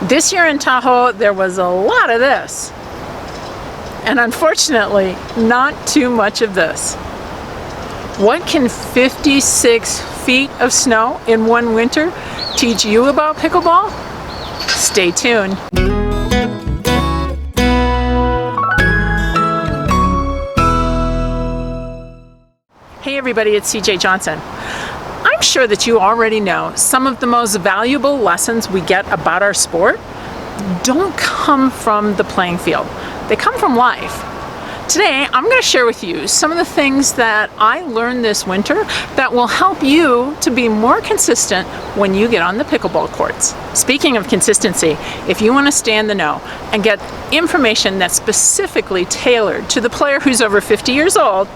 This year in Tahoe, there was a lot of this. And unfortunately, not too much of this. What can 56 feet of snow in one winter teach you about pickleball? Stay tuned. Hey everybody, it's CJ Johnson. I'm sure that you already know some of the most valuable lessons we get about our sport don't come from the playing field. They come from life. Today, I'm going to share with you some of the things that I learned this winter that will help you to be more consistent when you get on the pickleball courts. Speaking of consistency, if you want to stay in the know and get information that's specifically tailored to the player who's over 50 years old,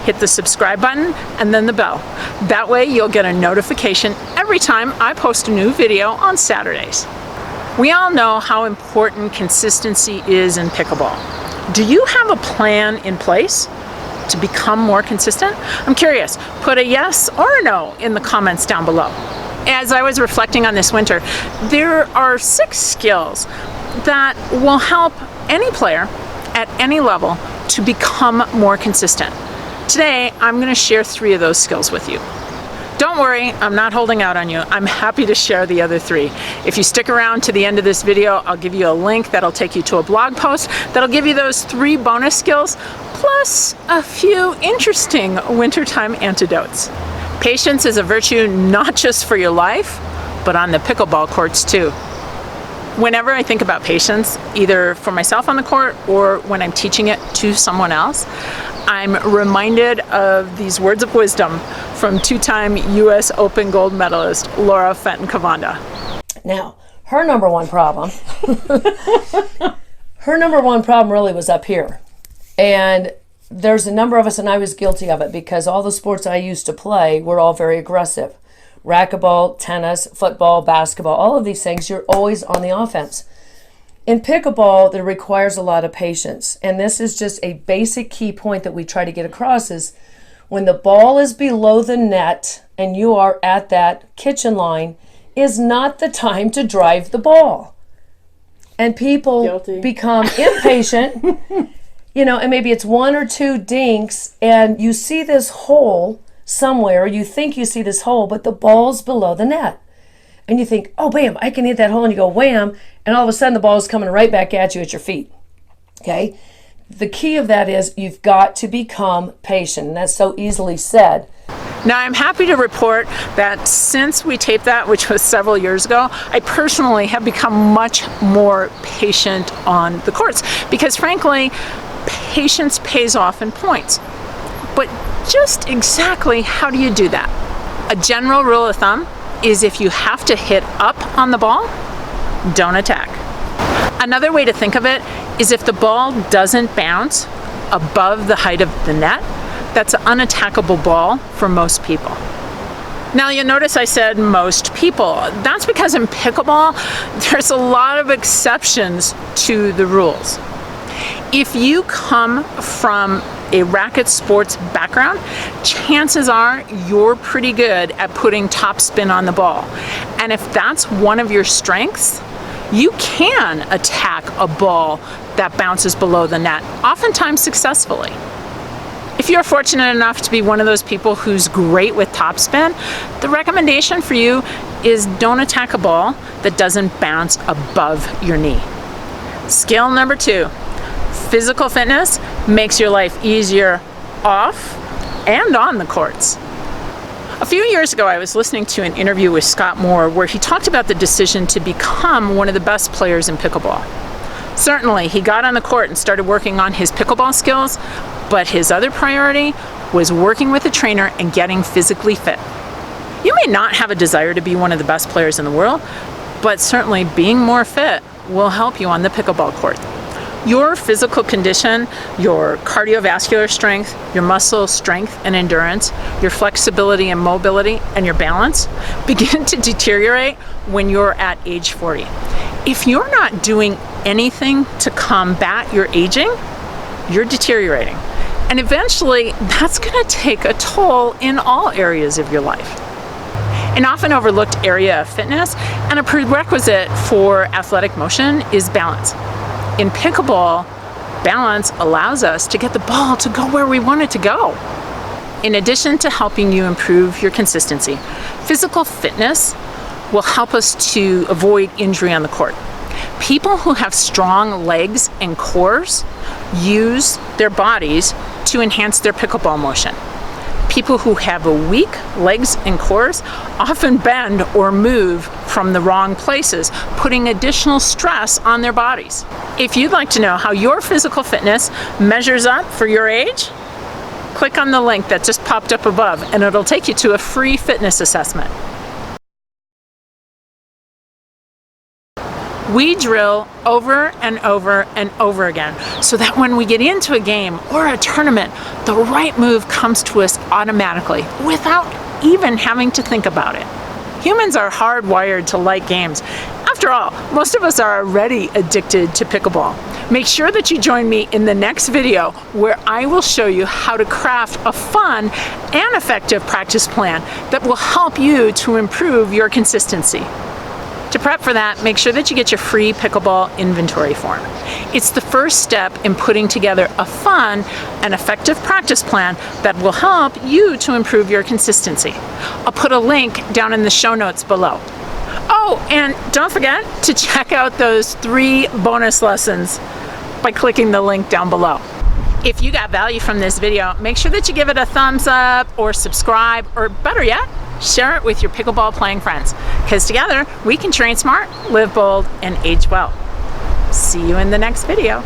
hit the subscribe button and then the bell. That way you'll get a notification every time I post a new video on Saturdays. We all know how important consistency is in pickleball. Do you have a plan in place to become more consistent? I'm curious, put a yes or a no in the comments down below. As I was reflecting on this winter, there are 6 skills that will help any player at any level to become more consistent. Today, I'm going to share 3 of those skills with you. Don't worry, I'm not holding out on you. I'm happy to share the other 3. If you stick around to the end of this video, I'll give you a link that'll take you to a blog post that'll give you those 3 bonus skills, plus a few interesting wintertime antidotes. Patience is a virtue not just for your life, but on the pickleball courts too. Whenever I think about patience, either for myself on the court or when I'm teaching it to someone else, I'm reminded of these words of wisdom from 2-time U.S. Open gold medalist Laura Fenton-Cavanda. Now, her number one problem really was up here. And there's a number of us, and I was guilty of it, because all the sports I used to play were all very aggressive. Racquetball, tennis, football, basketball, all of these things, you're always on the offense. In pickleball, that requires a lot of patience. And this is just a basic key point that we try to get across is when the ball is below the net and you are at that kitchen line is not the time to drive the ball. And people become impatient, and maybe it's 1 or 2 dinks and you see this hole somewhere, you think you see this hole, but the ball's below the net. And you think, oh, bam, I can hit that hole, and you go wham, and all of a sudden the ball's coming right back at you at your feet. Okay? The key of that is you've got to become patient, and that's so easily said. Now, I'm happy to report that since we taped that, which was several years ago, I personally have become much more patient on the courts because, frankly, patience pays off in points. But just exactly how do you do that? A general rule of thumb is if you have to hit up on the ball, don't attack. Another way to think of it is if the ball doesn't bounce above the height of the net, that's an unattackable ball for most people. Now you'll notice I said most people. That's because in pickleball, there's a lot of exceptions to the rules. If you come from a racket sports background, chances are you're pretty good at putting top spin on the ball. And if that's one of your strengths, you can attack a ball that bounces below the net, oftentimes successfully. If you're fortunate enough to be one of those people who's great with topspin, the recommendation for you is don't attack a ball that doesn't bounce above your knee. Skill number 2. Physical fitness makes your life easier off and on the courts. A few years ago, I was listening to an interview with Scott Moore where he talked about the decision to become one of the best players in pickleball. Certainly, he got on the court and started working on his pickleball skills, but his other priority was working with a trainer and getting physically fit. You may not have a desire to be one of the best players in the world, but certainly being more fit will help you on the pickleball court. Your physical condition, your cardiovascular strength, your muscle strength and endurance, your flexibility and mobility, and your balance begin to deteriorate when you're at age 40. If you're not doing anything to combat your aging, you're deteriorating. And eventually, that's going to take a toll in all areas of your life. An often overlooked area of fitness and a prerequisite for athletic motion is balance. In pickleball, balance allows us to get the ball to go where we want it to go. In addition to helping you improve your consistency, physical fitness will help us to avoid injury on the court. People who have strong legs and cores use their bodies to enhance their pickleball motion. People who have weak legs and cores often bend or move from the wrong places, putting additional stress on their bodies. If you'd like to know how your physical fitness measures up for your age, click on the link that just popped up above and it'll take you to a free fitness assessment. We drill over and over and over again so that when we get into a game or a tournament, the right move comes to us automatically without even having to think about it. Humans are hardwired to like games. After all, most of us are already addicted to pickleball. Make sure that you join me in the next video where I will show you how to craft a fun and effective practice plan that will help you to improve your consistency. To prep for that, make sure that you get your free pickleball inventory form. It's the first step in putting together a fun and effective practice plan that will help you to improve your consistency. I'll put a link down in the show notes below. Oh, and don't forget to check out those 3 bonus lessons by clicking the link down below. If you got value from this video, make sure that you give it a thumbs up or subscribe, or better yet, share it with your pickleball playing friends, because together we can train smart, live bold, and age well. See you in the next video.